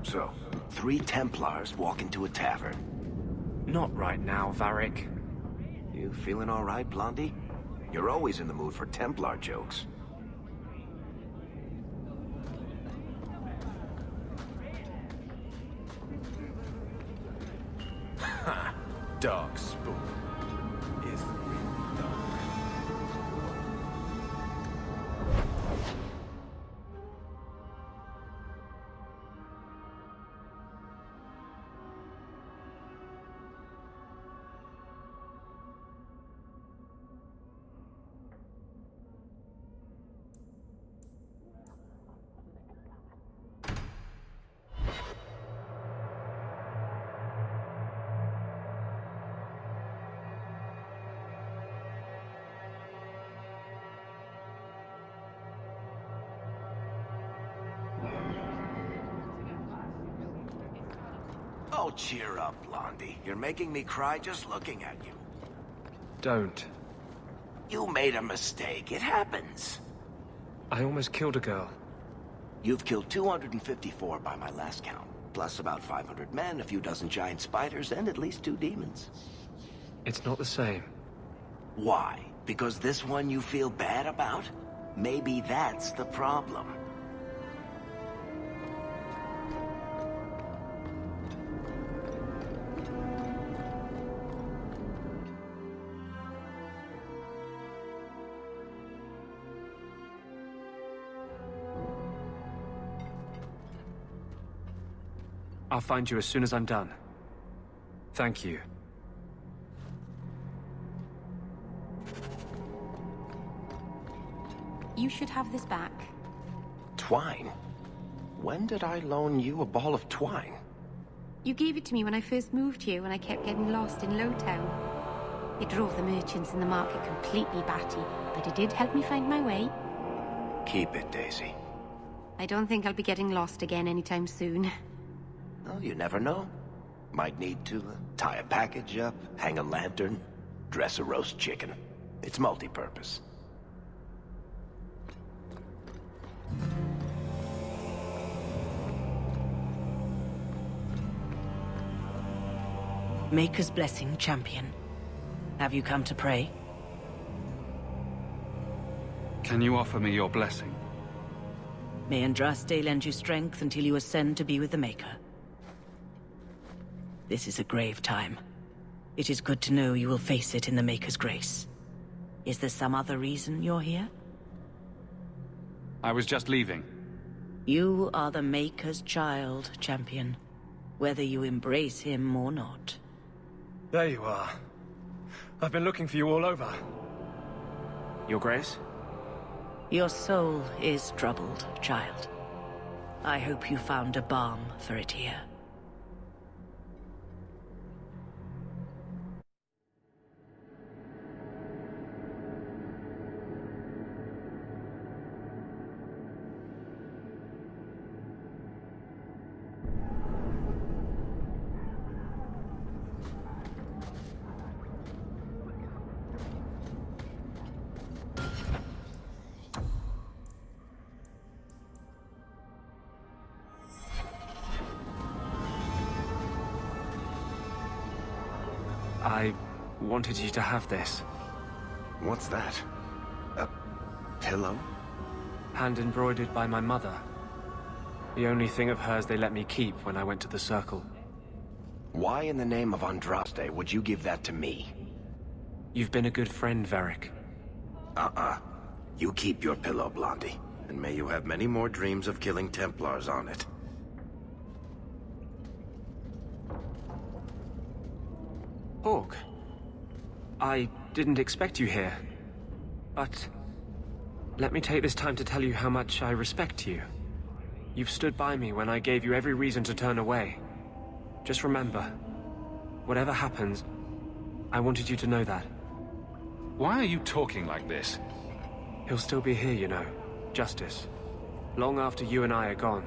So, 3 Templars walk into a tavern. Not right now, Varric. You feeling all right, Blondie? You're always in the mood for Templar jokes. Ha! Dark spook. Is really dark. Oh, cheer up, Blondie. You're making me cry just looking at you. Don't. You made a mistake. It happens. I almost killed a girl. You've killed 254 by my last count. Plus about 500 men, a few dozen giant spiders, and at least 2 demons. It's not the same. Why? Because this one you feel bad about? Maybe that's the problem. I'll find you as soon as I'm done. Thank you. You should have this back. Twine? When did I loan you a ball of twine? You gave it to me when I first moved here when I kept getting lost in Lowtown. It drove the merchants in the market completely batty, but it did help me find my way. Keep it, Daisy. I don't think I'll be getting lost again anytime soon. Well, you never know. Might need to tie a package up, hang a lantern, dress a roast chicken. It's multi-purpose. Maker's blessing, champion. Have you come to pray? Can you offer me your blessing? May Andraste lend you strength until you ascend to be with the Maker. This is a grave time. It is good to know you will face it in the Maker's grace. Is there some other reason you're here? I was just leaving. You are the Maker's child, champion. Whether you embrace him or not. There you are. I've been looking for you all over. Your Grace? Your soul is troubled, child. I hope you found a balm for it here. I wanted you to have this. What's that? A pillow? Hand-embroidered by my mother. The only thing of hers they let me keep when I went to the Circle. Why in the name of Andraste would you give that to me? You've been a good friend, Varric. You keep your pillow, Blondie. And may you have many more dreams of killing Templars on it. Hawke, I didn't expect you here. But let me take this time to tell you how much I respect you. You've stood by me when I gave you every reason to turn away. Just remember, whatever happens, I wanted you to know that. Why are you talking like this? He'll still be here, you know. Justice. Long after you and I are gone.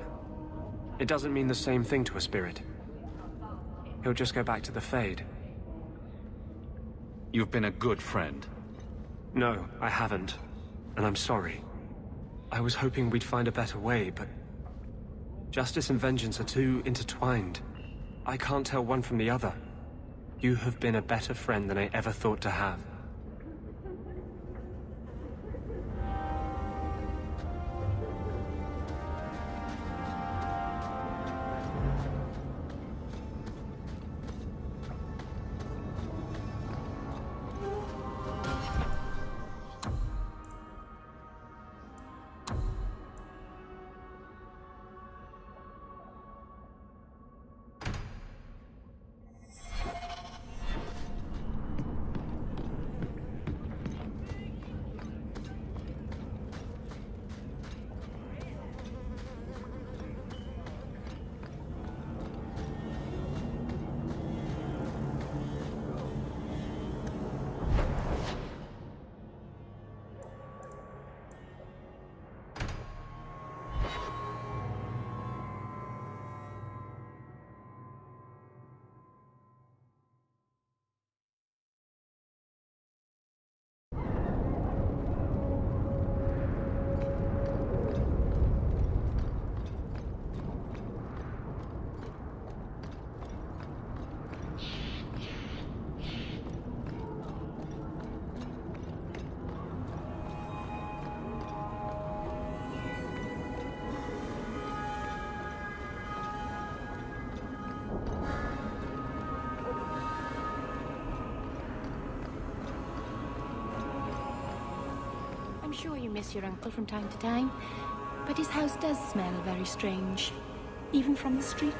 It doesn't mean the same thing to a spirit. He'll just go back to the Fade. You've been a good friend. No, I haven't. And I'm sorry. I was hoping we'd find a better way, but Justice and vengeance are too intertwined. I can't tell one from the other. You have been a better friend than I ever thought to have. I'm sure you miss your uncle from time to time, but his house does smell very strange, even from the street.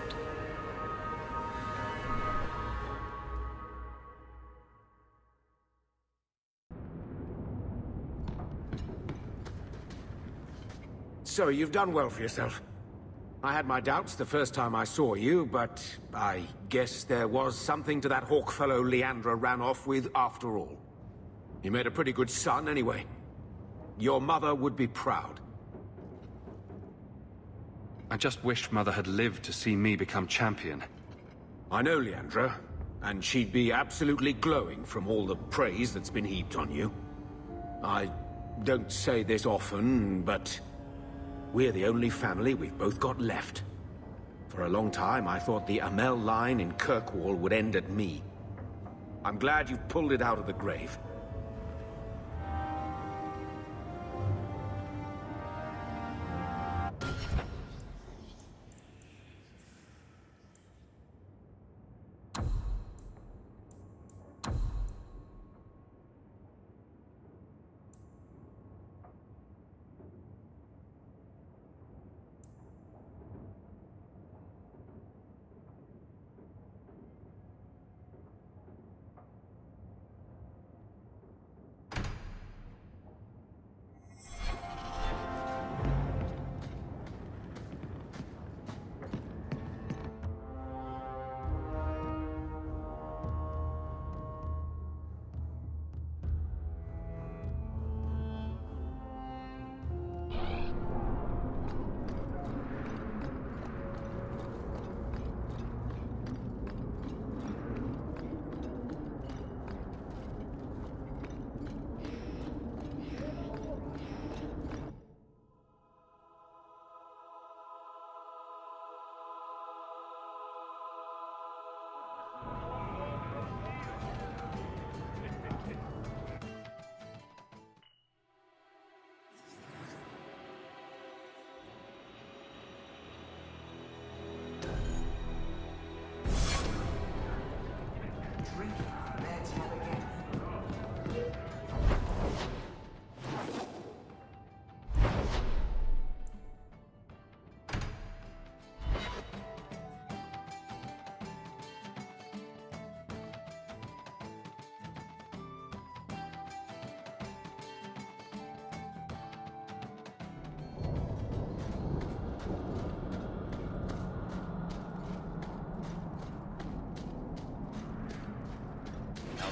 So, you've done well for yourself. I had my doubts the first time I saw you, but I guess there was something to that hawk fellow Leandra ran off with after all. You made a pretty good son anyway. Your mother would be proud. I just wish Mother had lived to see me become champion. I know Leandra, and she'd be absolutely glowing from all the praise that's been heaped on you. I don't say this often, but we're the only family we've both got left. For a long time, I thought the Amel line in Kirkwall would end at me. I'm glad you've pulled it out of the grave.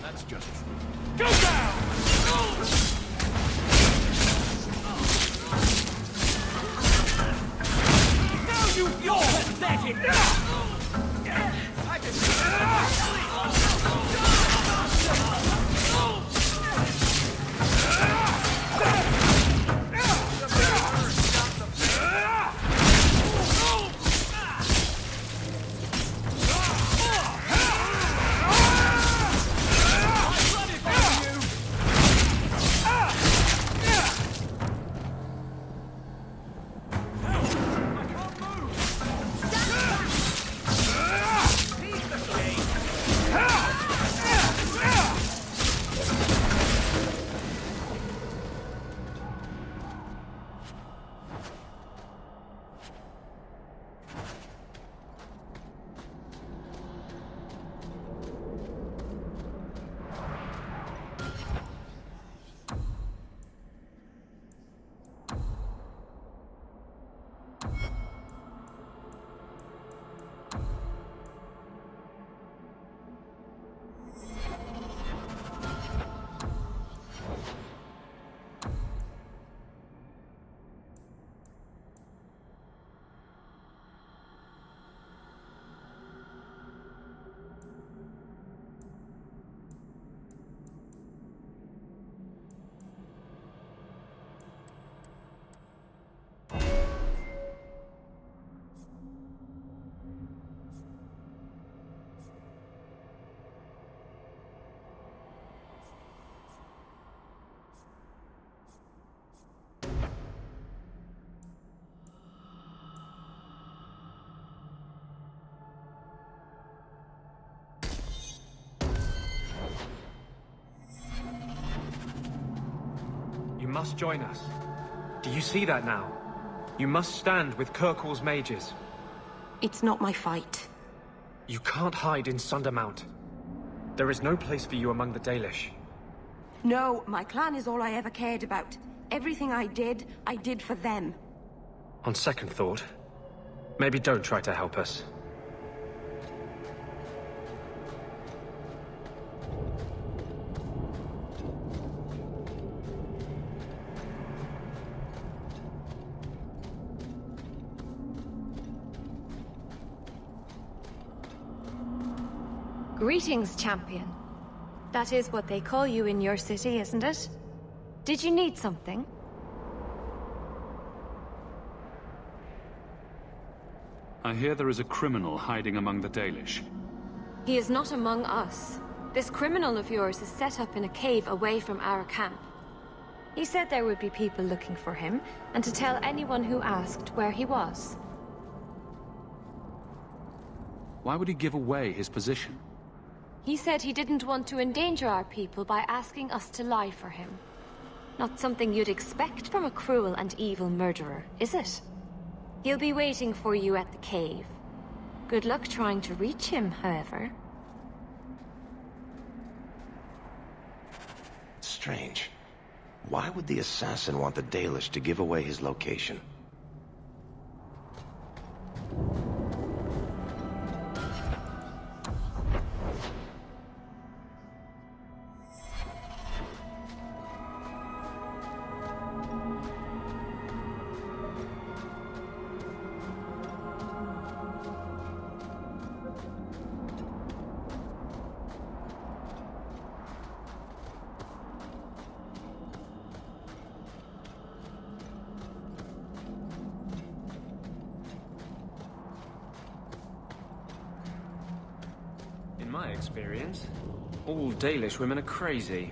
That's just true. Go down! Now you're pathetic! You must join us. Do you see that now? You must stand with Kirkwall's mages. It's not my fight. You can't hide in Sundermount. There is no place for you among the Dalish. No, my clan is all I ever cared about. Everything I did for them. On second thought, maybe don't try to help us. Greetings, champion. That is what they call you in your city, isn't it? Did you need something? I hear there is a criminal hiding among the Dalish. He is not among us. This criminal of yours is set up in a cave away from our camp. He said there would be people looking for him, and to tell anyone who asked where he was. Why would he give away his position? He said he didn't want to endanger our people by asking us to lie for him. Not something you'd expect from a cruel and evil murderer, is it? He'll be waiting for you at the cave. Good luck trying to reach him, however. Strange. Why would the assassin want the Dalish to give away his location? In my experience, all Dalish women are crazy.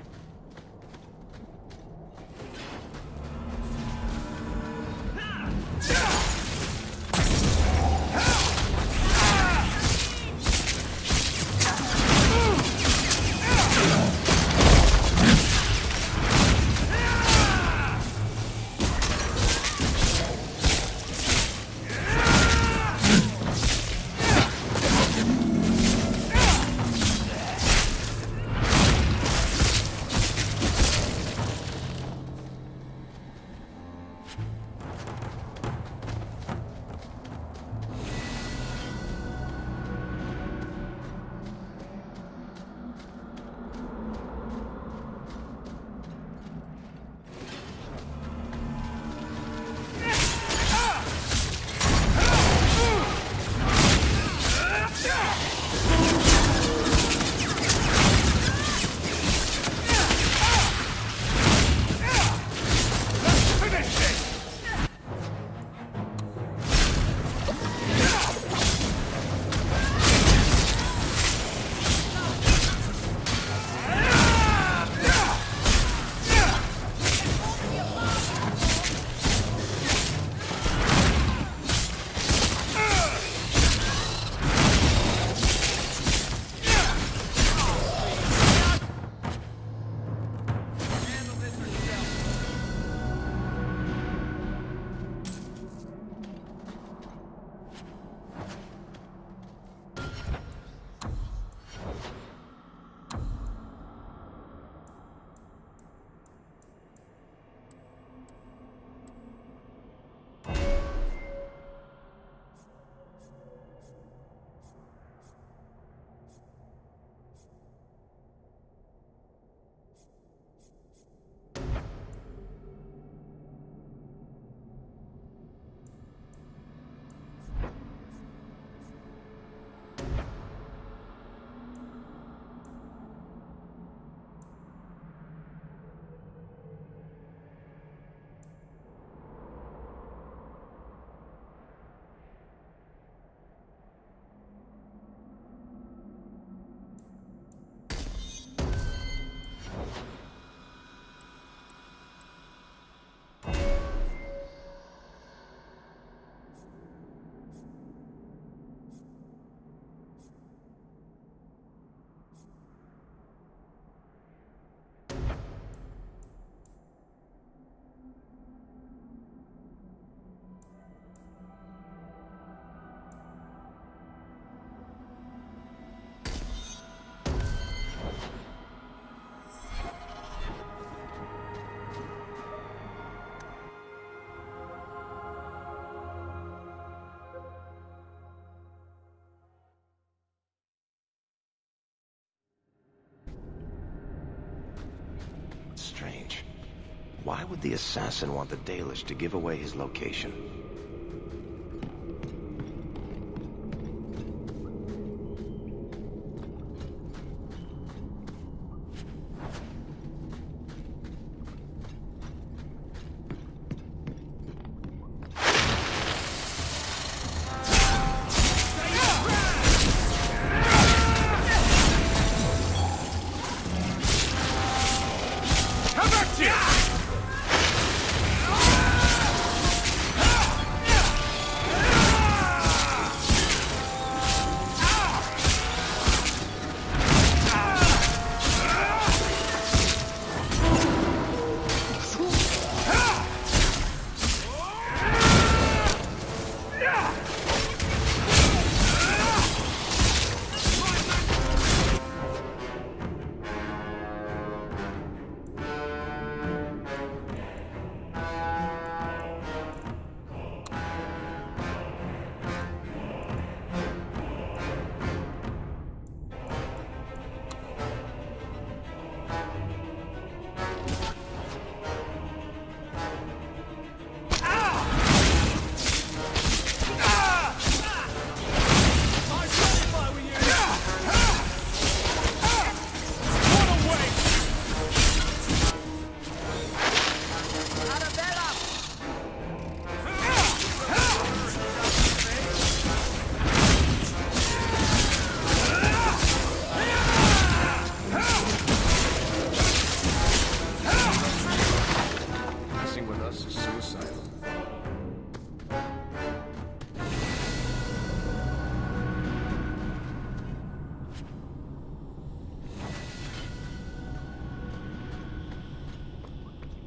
Why would the assassin want the Dalish to give away his location?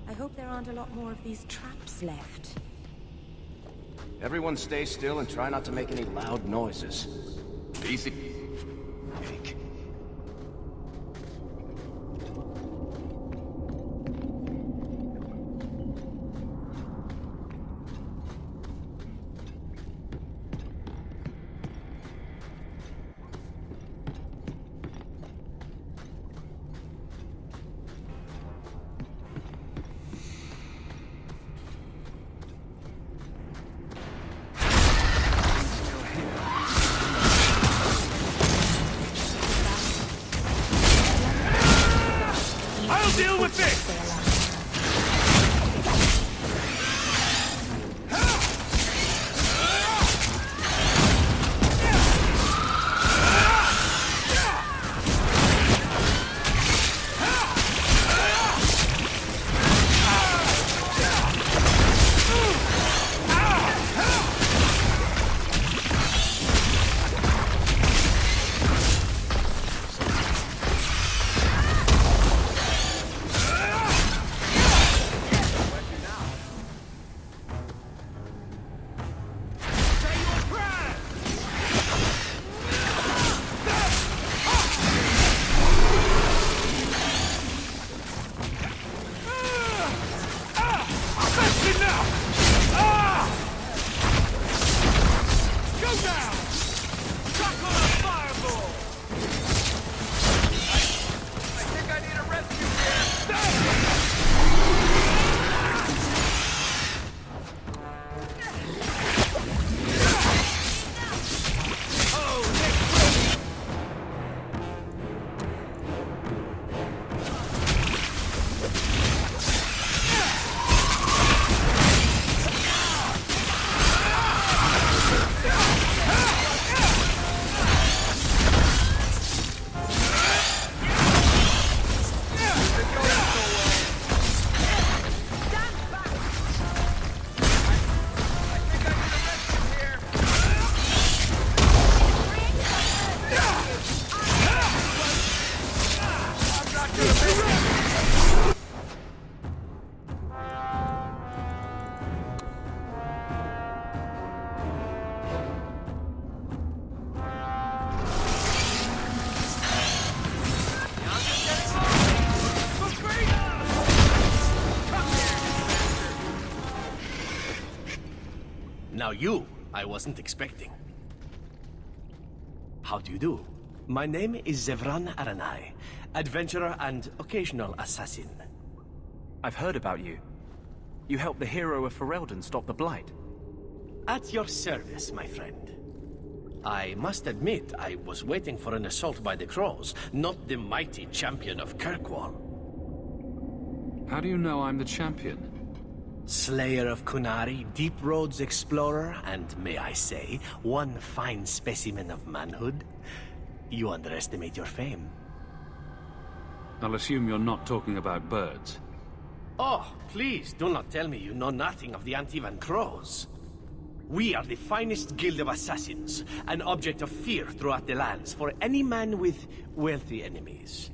I hope there aren't a lot more of these traps left. Everyone stay still and try not to make any loud noises. Easy. Weak. Deal with this! Now you, I wasn't expecting. How do you do? My name is Zevran Aranai, adventurer and occasional assassin. I've heard about you. You helped the hero of Ferelden stop the Blight. At your service, my friend. I must admit, I was waiting for an assault by the Crows, not the mighty champion of Kirkwall. How do you know I'm the champion? Slayer of Kunari, Deep Roads explorer, and may I say, one fine specimen of manhood. You underestimate your fame. I'll assume you're not talking about birds. Oh, please, do not tell me you know nothing of the Antivan Crows. We are the finest guild of assassins, an object of fear throughout the lands for any man with wealthy enemies.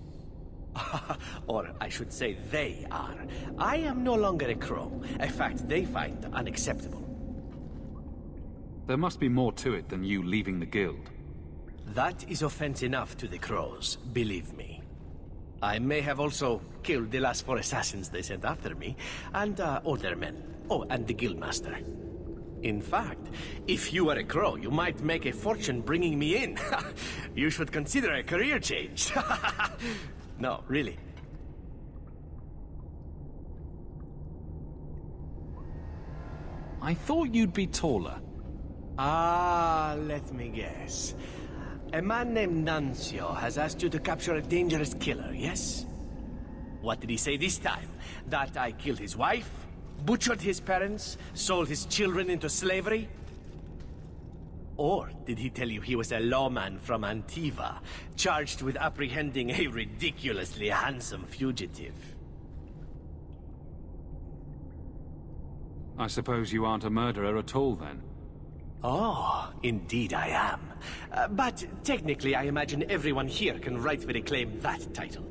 Or I should say they are. I am no longer a crow, a fact they find unacceptable. There must be more to it than you leaving the guild. That is offense enough to the crows, believe me. I may have also killed the last 4 assassins they sent after me, and older men. Oh, and the guildmaster. In fact, if you were a crow, you might make a fortune bringing me in. You should consider a career change. No, really. I thought you'd be taller. Let me guess. A man named Nuncio has asked you to capture a dangerous killer, yes? What did he say this time? That I killed his wife? Butchered his parents? Sold his children into slavery? Or did he tell you he was a lawman from Antiva, charged with apprehending a ridiculously handsome fugitive? I suppose you aren't a murderer at all, then? Oh, indeed I am. But technically, I imagine everyone here can rightfully claim that title.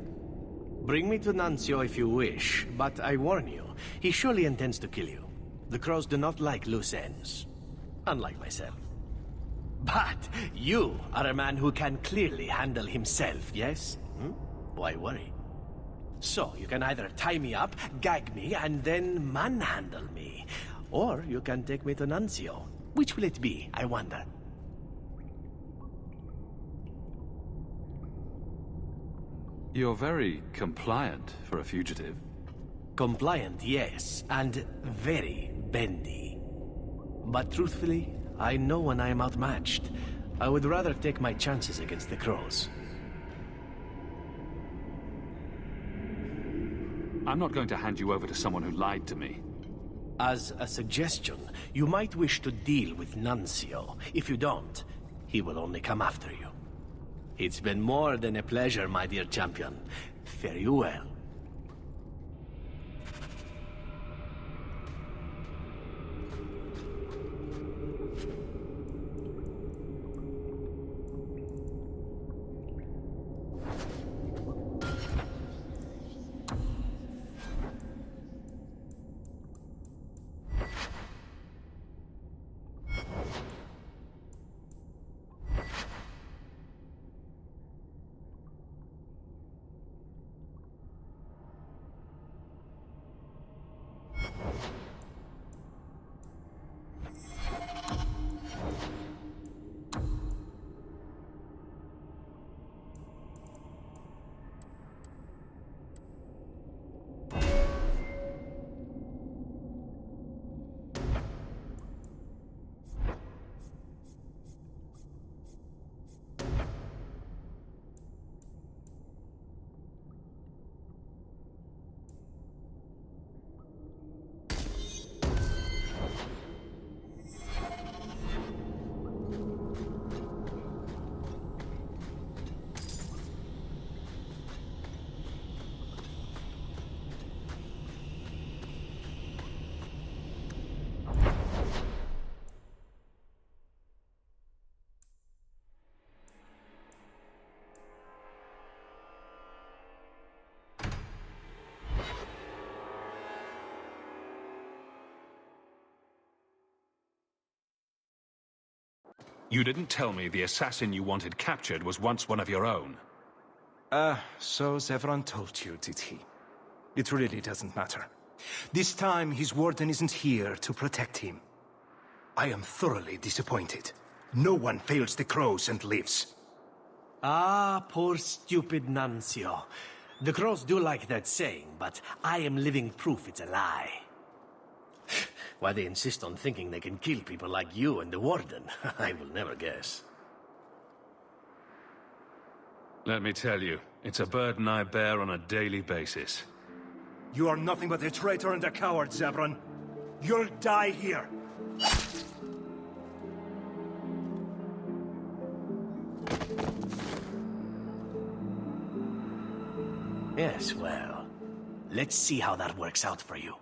Bring me to Nuncio if you wish, but I warn you, he surely intends to kill you. The crows do not like loose ends. Unlike myself. But you are a man who can clearly handle himself, yes? Why worry? So, you can either tie me up, gag me, and then manhandle me. Or you can take me to Nuncio. Which will it be, I wonder? You're very compliant for a fugitive. Compliant, yes, and very bendy. But truthfully, I know when I am outmatched. I would rather take my chances against the crows. I'm not going to hand you over to someone who lied to me. As a suggestion, you might wish to deal with Nuncio. If you don't, he will only come after you. It's been more than a pleasure, my dear champion. Fare you well. You didn't tell me the assassin you wanted captured was once one of your own. So Zevran told you, did he? It really doesn't matter. This time, his warden isn't here to protect him. I am thoroughly disappointed. No one fails the crows and lives. Ah, poor stupid Nuncio. The crows do like that saying, but I am living proof it's a lie. Why they insist on thinking they can kill people like you and the Warden, I will never guess. Let me tell you, it's a burden I bear on a daily basis. You are nothing but a traitor and a coward, Zevran. You'll die here. Yes, well, let's see how that works out for you.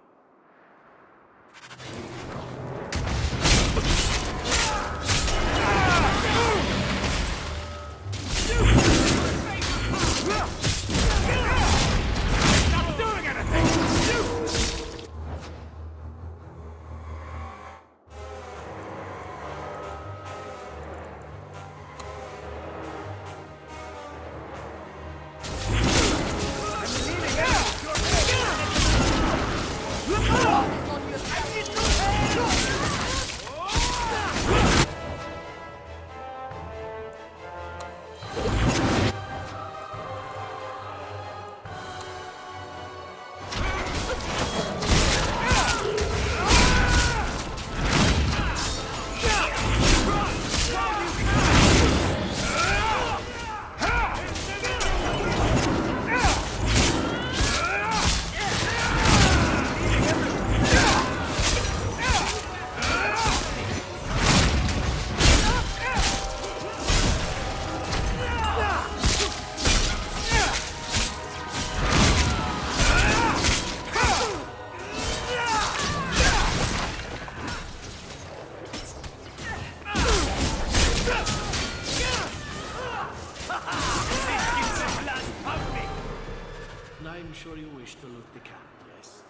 I'm sure you wish to loot the camp, yes.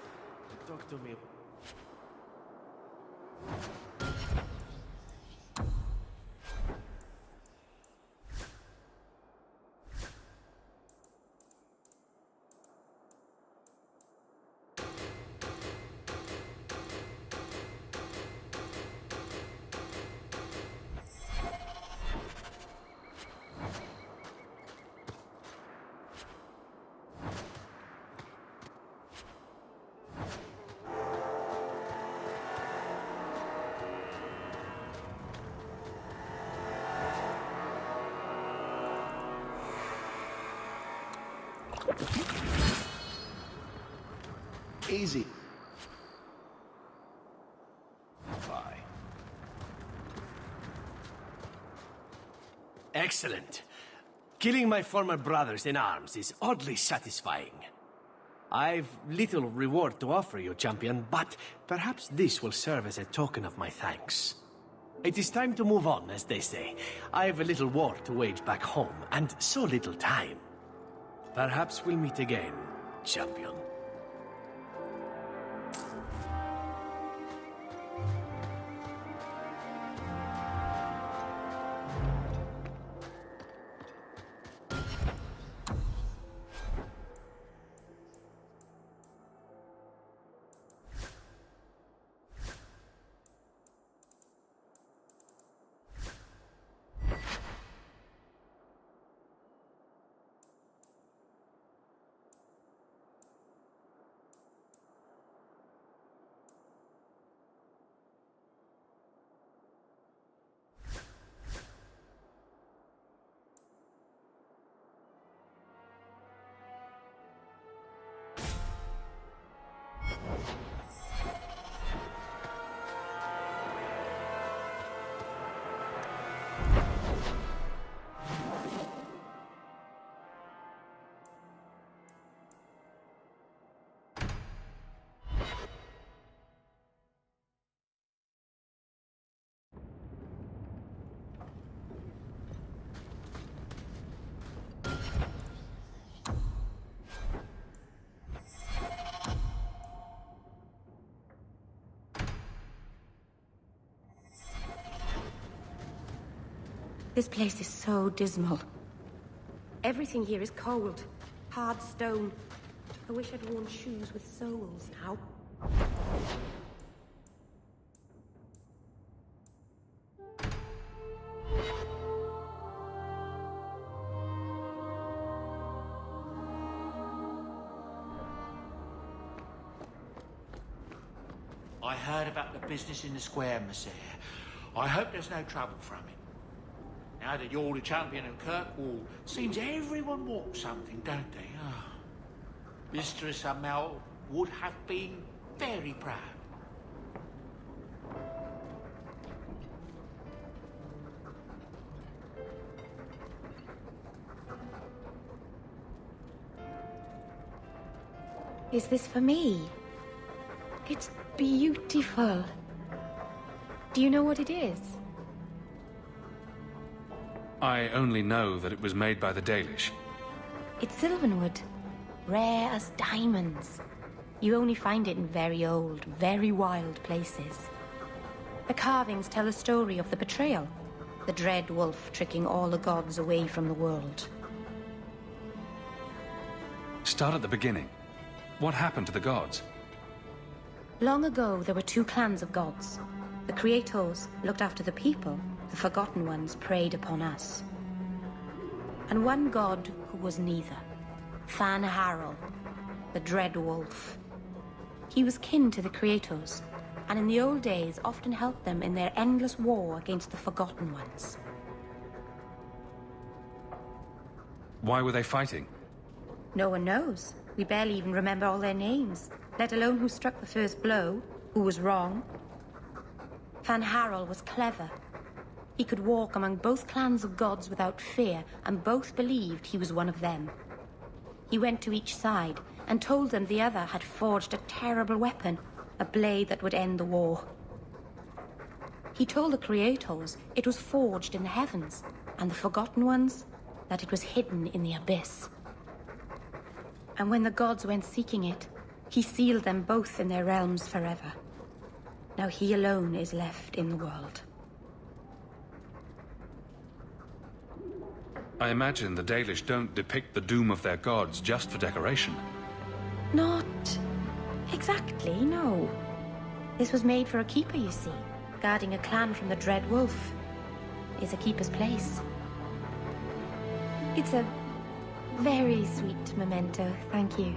Talk to me. Easy. Bye. Excellent. Killing my former brothers in arms is oddly satisfying. I've little reward to offer you, champion, but perhaps this will serve as a token of my thanks. It is time to move on, as they say. I have a little war to wage back home, and so little time. Perhaps we'll meet again, champion. This place is so dismal. Everything here is cold, hard stone. I wish I'd worn shoes with soles now. I heard about the business in the square, Messiah. I hope there's no trouble from it. Now that you're the champion of Kirkwall, seems everyone wants something, don't they? Oh. Mistress Amel would have been very proud. Is this for me? It's beautiful. Do you know what it is? I only know that it was made by the Dalish. It's sylvanwood, rare as diamonds. You only find it in very old, very wild places. The carvings tell a story of the betrayal, the dread wolf tricking all the gods away from the world. Start at the beginning. What happened to the gods? Long ago, there were two clans of gods. The Creators looked after the people, the Forgotten Ones preyed upon us. And one god who was neither. Fan Harel, the Dread Wolf. He was kin to the Creators, and in the old days often helped them in their endless war against the Forgotten Ones. Why were they fighting? No one knows. We barely even remember all their names, let alone who struck the first blow, who was wrong. Fan Harel was clever. He could walk among both clans of gods without fear, and both believed he was one of them. He went to each side and told them the other had forged a terrible weapon, a blade that would end the war. He told the Creators it was forged in the heavens, and the Forgotten Ones that it was hidden in the abyss. And when the gods went seeking it, he sealed them both in their realms forever. Now he alone is left in the world. I imagine the Dalish don't depict the doom of their gods just for decoration. Not exactly, no. This was made for a keeper, you see. Guarding a clan from the Dread Wolf is a keeper's place. It's a very sweet memento, thank you.